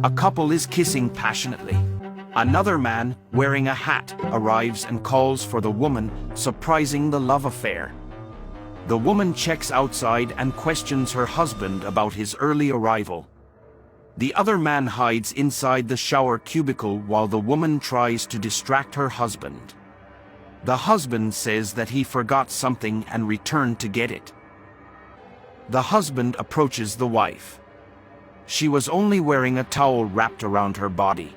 A couple is kissing passionately. Another man, wearing a hat, arrives and calls for the woman, surprising the love affair. The woman checks outside and questions her husband about his early arrival. The other man hides inside the shower cubicle while the woman tries to distract her husband. The husband says that he forgot something and returned to get it. The husband approaches the wife. She was only wearing a towel wrapped around her body.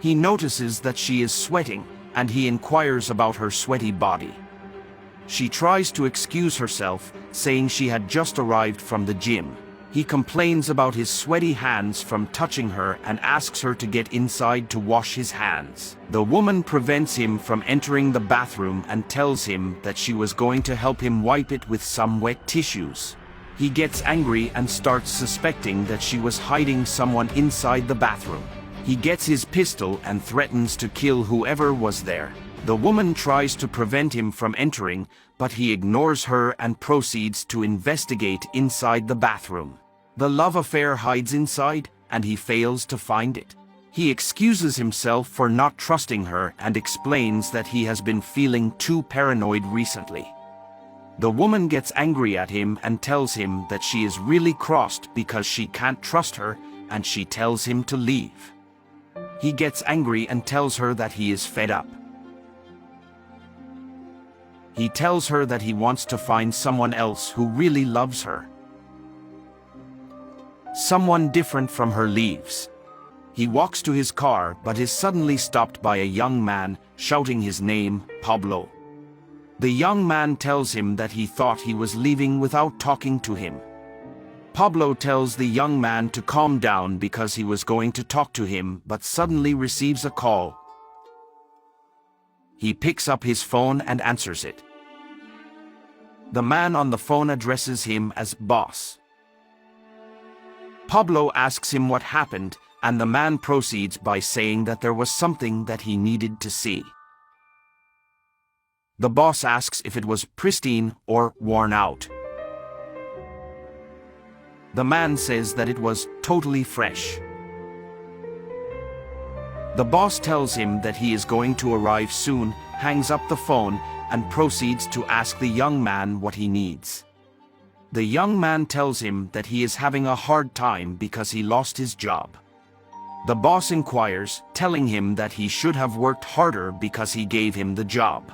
He notices that she is sweating, and he inquires about her sweaty body. She tries to excuse herself, saying she had just arrived from the gym. He complains about his sweaty hands from touching her and asks her to get inside to wash his hands. The woman prevents him from entering the bathroom and tells him that she was going to help him wipe it with some wet tissues. He gets angry and starts suspecting that she was hiding someone inside the bathroom. He gets his pistol and threatens to kill whoever was there. The woman tries to prevent him from entering, but he ignores her and proceeds to investigate inside the bathroom. The love affair hides inside, and he fails to find it. He excuses himself for not trusting her and explains that he has been feeling too paranoid recently. The woman gets angry at him and tells him that she is really crossed because she can't trust her, and she tells him to leave. He gets angry and tells her that he is fed up. He tells her that he wants to find someone else who really loves her. Someone different from her leaves. He walks to his car but is suddenly stopped by a young man, shouting his name, Pablo. The young man tells him that he thought he was leaving without talking to him. Pablo tells the young man to calm down because he was going to talk to him but suddenly receives a call. He picks up his phone and answers it. The man on the phone addresses him as boss. Pablo asks him what happened, and the man proceeds by saying that there was something that he needed to see. The boss asks if it was pristine or worn out. The man says that it was totally fresh. The boss tells him that he is going to arrive soon, hangs up the phone, and proceeds to ask the young man what he needs. The young man tells him that he is having a hard time because he lost his job. The boss inquires, telling him that he should have worked harder because he gave him the job.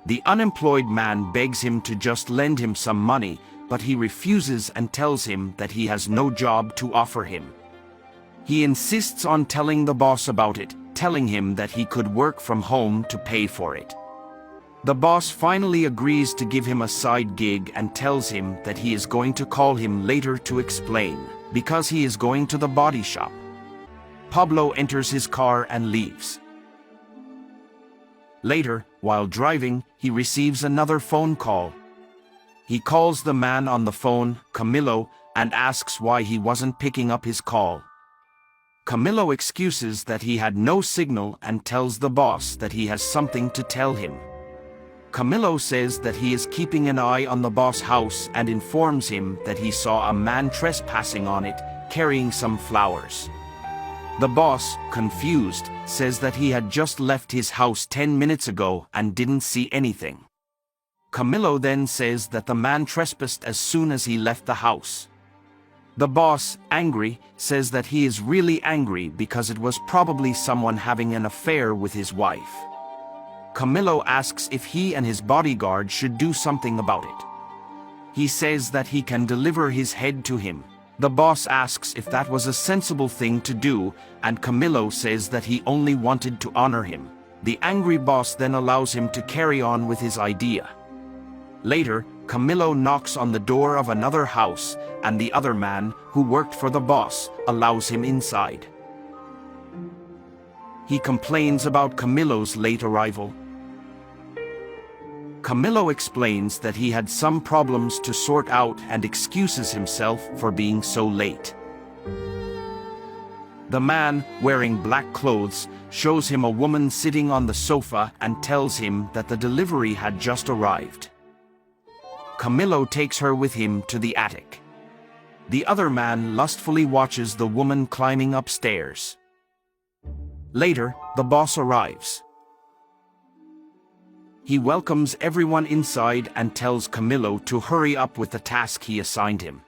The unemployed man begs him to just lend him some money, but he refuses and tells him that he has no job to offer him. He insists on telling the boss about it, telling him that he could work from home to pay for it. The boss finally agrees to give him a side gig and tells him that he is going to call him later to explain, because he is going to the body shop. Pablo enters his car and leaves. Later, while driving, he receives another phone call. He calls the man on the phone, Camilo, and asks why he wasn't picking up his call. Camilo excuses that he had no signal and tells the boss that he has something to tell him. Camilo says that he is keeping an eye on the boss' house and informs him that he saw a man trespassing on it, carrying some flowers. The boss, confused, says that he had just left his house 10 minutes ago and didn't see anything. Camilo then says that the man trespassed as soon as he left the house. The boss, angry, says that he is really angry because it was probably someone having an affair with his wife. Camilo asks if he and his bodyguard should do something about it. He says that he can deliver his head to him. The boss asks if that was a sensible thing to do, and Camilo says that he only wanted to honor him. The angry boss then allows him to carry on with his idea. Later, Camilo knocks on the door of another house, and the other man, who worked for the boss, allows him inside. He complains about Camilo's late arrival. Camilo explains that he had some problems to sort out and excuses himself for being so late. The man, wearing black clothes, shows him a woman sitting on the sofa and tells him that the delivery had just arrived. Camilo takes her with him to the attic. The other man lustfully watches the woman climbing upstairs. Later, the boss arrives. He welcomes everyone inside and tells Camillo to hurry up with the task he assigned him.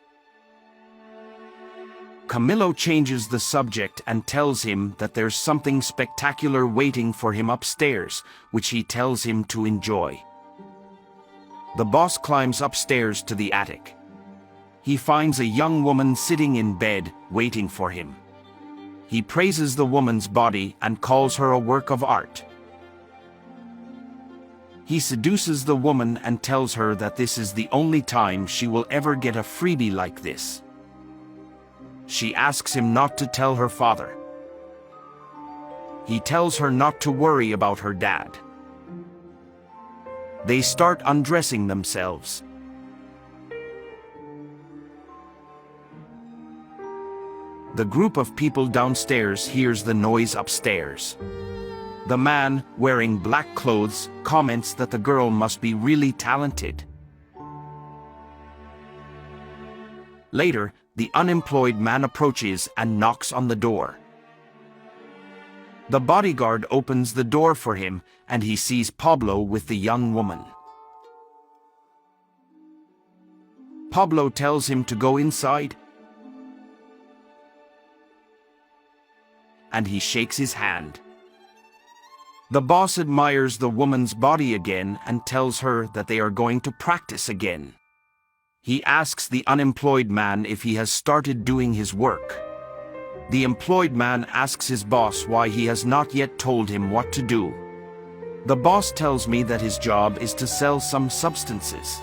Camillo changes the subject and tells him that there's something spectacular waiting for him upstairs, which he tells him to enjoy. The boss climbs upstairs to the attic. He finds a young woman sitting in bed, waiting for him. He praises the woman's body and calls her a work of art. He seduces the woman and tells her that this is the only time she will ever get a freebie like this. She asks him not to tell her father. He tells her not to worry about her dad. They start undressing themselves. The group of people downstairs hears the noise upstairs. The man, wearing black clothes, comments that the girl must be really talented. Later, the unemployed man approaches and knocks on the door. The bodyguard opens the door for him, and he sees Pablo with the young woman. Pablo tells him to go inside, and he shakes his hand. The boss admires the woman's body again and tells her that they are going to practice again. He asks the unemployed man if he has started doing his work. The employed man asks his boss why he has not yet told him what to do. The boss tells me that his job is to sell some substances.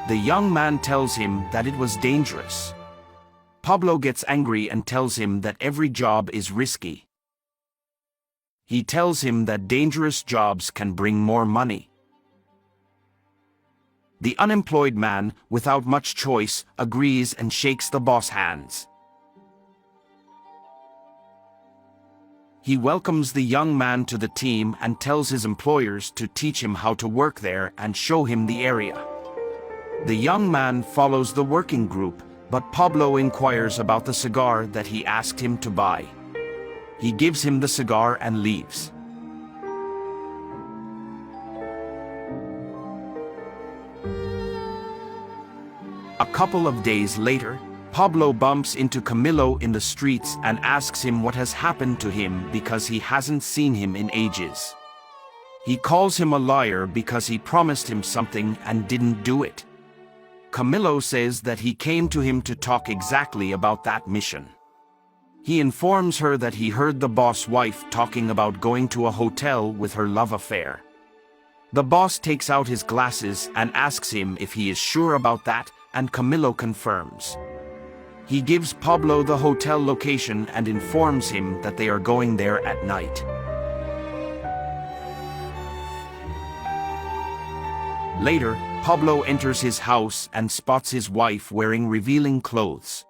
The young man tells him that it was dangerous. Pablo gets angry and tells him that every job is risky. He tells him that dangerous jobs can bring more money. The unemployed man, without much choice, agrees and shakes the boss' hands. He welcomes the young man to the team and tells his employers to teach him how to work there and show him the area. The young man follows the working group, but Pablo inquires about the cigar that he asked him to buy. He gives him the cigar and leaves. A couple of days later, Pablo bumps into Camillo in the streets and asks him what has happened to him because he hasn't seen him in ages. He calls him a liar because he promised him something and didn't do it. Camillo says that he came to him to talk exactly about that mission. He informs her that he heard the boss' wife talking about going to a hotel with her love affair. The boss takes out his glasses and asks him if he is sure about that, and Camillo confirms. He gives Pablo the hotel location and informs him that they are going there at night. Later, Pablo enters his house and spots his wife wearing revealing clothes.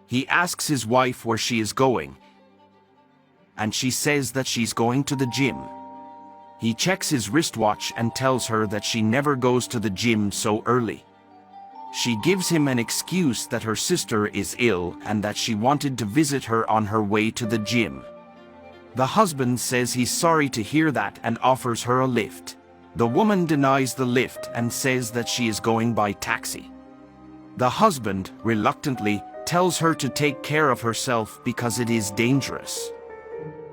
He asks his wife where she is going, and she says that she's going to the gym. He checks his wristwatch and tells her that she never goes to the gym so early. She gives him an excuse that her sister is ill and that she wanted to visit her on her way to the gym. The husband says he's sorry to hear that and offers her a lift. The woman denies the lift and says that she is going by taxi. The husband, reluctantly, tells her to take care of herself because it is dangerous.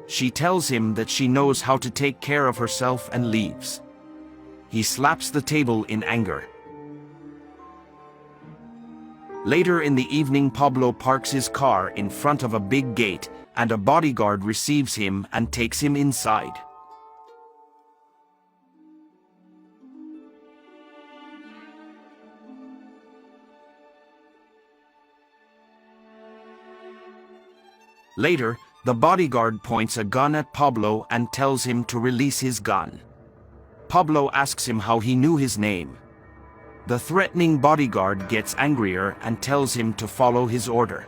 She tells him that she knows how to take care of herself and leaves. He slaps the table in anger. Later in the evening, Pablo parks his car in front of a big gate, and a bodyguard receives him and takes him inside. Later, the bodyguard points a gun at Pablo and tells him to release his gun. Pablo asks him how he knew his name. The threatening bodyguard gets angrier and tells him to follow his order.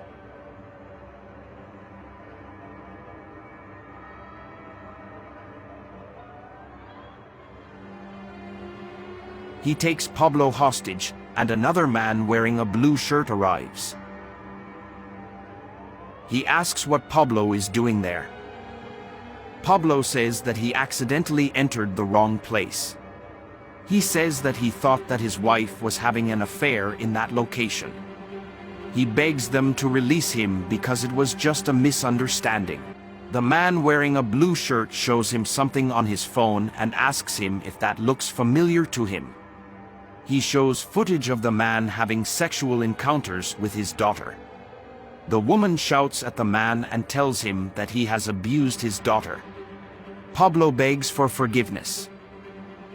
He takes Pablo hostage and another man wearing a blue shirt arrives. He asks what Pablo is doing there. Pablo says that he accidentally entered the wrong place. He says that he thought that his wife was having an affair in that location. He begs them to release him because it was just a misunderstanding. The man wearing a blue shirt shows him something on his phone and asks him if that looks familiar to him. He shows footage of the man having sexual encounters with his daughter. The woman shouts at the man and tells him that he has abused his daughter. Pablo begs for forgiveness.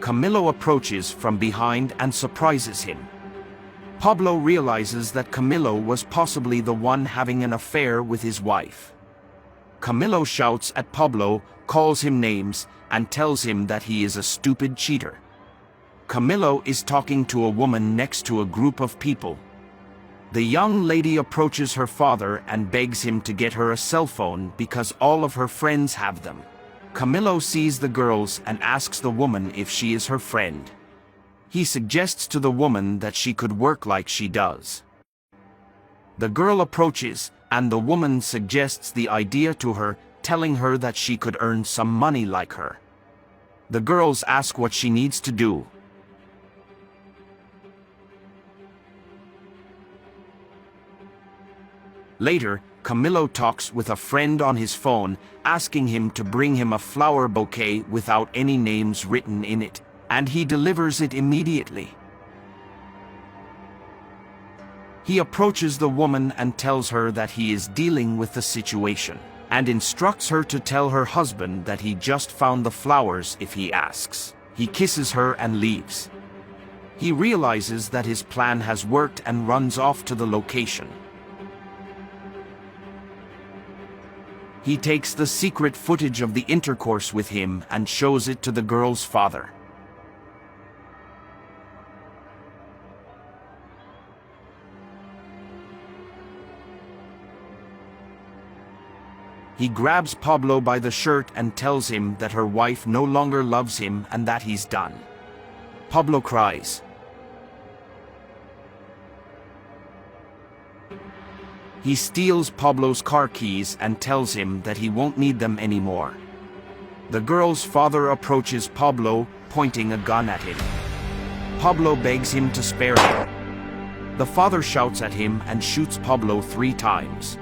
Camilo approaches from behind and surprises him. Pablo realizes that Camilo was possibly the one having an affair with his wife. Camilo shouts at Pablo, calls him names, and tells him that he is a stupid cheater. Camilo is talking to a woman next to a group of people. The young lady approaches her father and begs him to get her a cell phone because all of her friends have them. Camilo sees the girls and asks the woman if she is her friend. He suggests to the woman that she could work like she does. The girl approaches, and the woman suggests the idea to her, telling her that she could earn some money like her. The girls ask what she needs to do. Later, Camilo talks with a friend on his phone, asking him to bring him a flower bouquet without any names written in it, and he delivers it immediately. He approaches the woman and tells her that he is dealing with the situation, and instructs her to tell her husband that he just found the flowers if he asks. He kisses her and leaves. He realizes that his plan has worked and runs off to the location. He takes the secret footage of the intercourse with him and shows it to the girl's father. He grabs Pablo by the shirt and tells him that her wife no longer loves him and that he's done. Pablo cries. He steals Pablo's car keys and tells him that he won't need them anymore. The girl's father approaches Pablo, pointing a gun at him. Pablo begs him to spare him. The father shouts at him and shoots Pablo 3 times.